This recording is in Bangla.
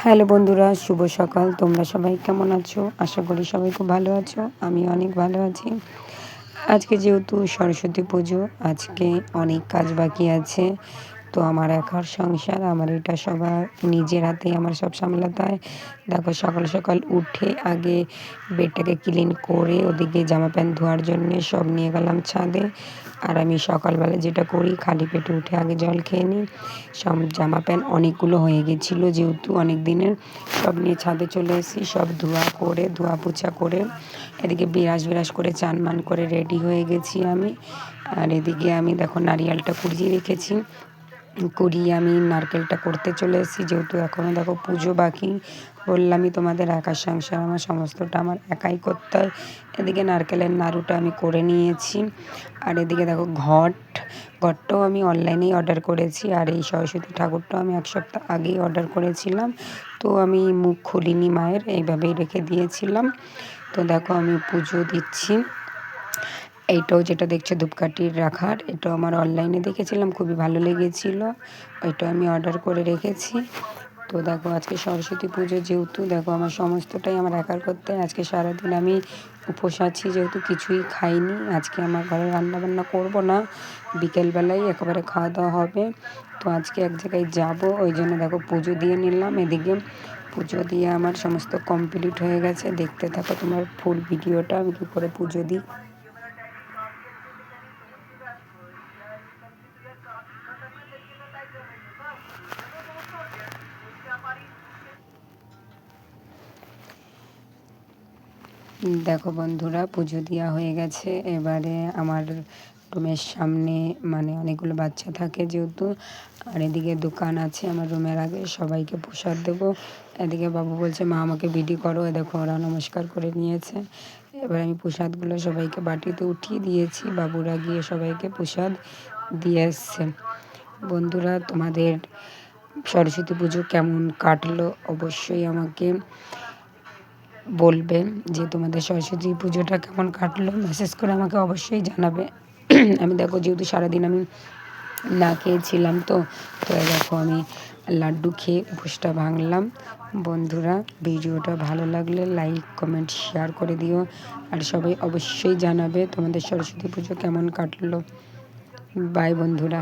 হ্যালো বন্ধুরা, শুভ সকাল। তোমরা সবাই কেমন আছো? আশা করি সবাই খুব ভালো আছো। আমি অনেক ভালো আছি। আজকে যেহেতু সরস্বতী পুজো, আজকে অনেক কাজ বাকি আছে। তো আমার একার সংসার, আমার এটা সবার নিজের হাতেই আমার সব সামলাতে হয়। দেখো, সকাল সকাল উঠে আগে বেডটাকে ক্লিন করে ওদিকে জামা প্যান্ট ধোয়ার জন্যে সব নিয়ে গেলাম ছাদে। আর আমি সকালবেলা যেটা করি, খালি পেটে উঠে আগে জল খেয়ে নিই। সব জামা প্যান্ট অনেকগুলো হয়ে গেছিলো, যেহেতু অনেক দিনের, সব নিয়ে ছাদে চলে এসেছি। সব ধোয়া পোছা করে এদিকে বিরাস করে চান মান করে রেডি হয়ে গেছি আমি। আর এদিকে আমি দেখো নারিয়েলটা কুড়িয়ে রেখেছি। কুড়িয়ে আমি নারকেলটা করতে চলে এসেছি, যেহেতু এখনও দেখো পুজো বাকি। বললামই তোমাদের, একার সংসার, আমার সমস্তটা আমার একাই করতে হয়। এদিকে নারকেলের নাড়ুটা আমি করে নিয়েছি। আর এদিকে দেখো ঘটটাও আমি অনলাইনেই অর্ডার করেছি। আর এই সরস্বতী ঠাকুরটাও আমি 1 সপ্তাহ আগেই অর্ডার করেছিলাম। তো আমি মুখ খুলিনি মায়ের, এইভাবেই রেখে দিয়েছিলাম। তো দেখো আমি পুজো দিচ্ছি। এইটাও যেটা দেখছো ধূপকাঠির রাখার, এটাও আমার অনলাইনে দেখেছিলাম, খুবই ভালো লেগেছিলো। ওইটাও আমি অর্ডার করে রেখেছি। তো দেখো আজকে সরস্বতী পুজো, যেহেতু দেখো আমার সমস্তটাই আমার একার করতে হয়। আজকে সারাদিন আমি উপোস আছি, যেহেতু কিছুই খাইনি। আজকে আমার ঘরে রান্নাবান্না করব না, বিকেলবেলায় একেবারে খাওয়া দাওয়া হবে। তো আজকে এক জায়গায় যাব, ওই জন্য দেখো পুজো দিয়ে নিলাম। এদিকে পুজো দিয়ে আমার সমস্ত কমপ্লিট হয়ে গেছে। দেখতে থাকো তোমার ফুল ভিডিওটা, আমি কী করে পুজো দিই। দেখো বন্ধুরা, পুজো দেওয়া হয়ে গেছে। এবারে আমার রুমের সামনে মানে অনেকগুলো বাচ্চা থাকে যেহেতু, আর এদিকে দোকান আছে আমার রুমের আগে, সবাইকে প্রসাদ দেবো। এদিকে বাবু বলছে মা আমাকে বিডি করো। দেখো ওরা নমস্কার করে নিয়েছে। এবার আমি প্রসাদগুলো সবাইকে বাটিতে উঠিয়ে দিয়েছি, বাবুরা গিয়ে সবাইকে প্রসাদ দিয়ে এসছে। বন্ধুরা, তোমাদের সরস্বতী পুজো কেমন কাটলো অবশ্যই আমাকে বলবে, যে তোমাদের সরস্বতী পুজোটা কেমন কাটলো, মেসেজ করে আমাকে অবশ্যই জানাবে। আমি দেখো, যেহেতু সারাদিন আমি না খেয়েছিলাম, তো দেখো আমি লাড্ডু খেয়ে উপোসটা ভাঙলাম। বন্ধুরা, ভিডিওটা ভালো লাগলে লাইক কমেন্ট শেয়ার করে দিও। আর সবাই অবশ্যই জানাবে তোমাদের সরস্বতী পুজো কেমন কাটলো। বাই বন্ধুরা।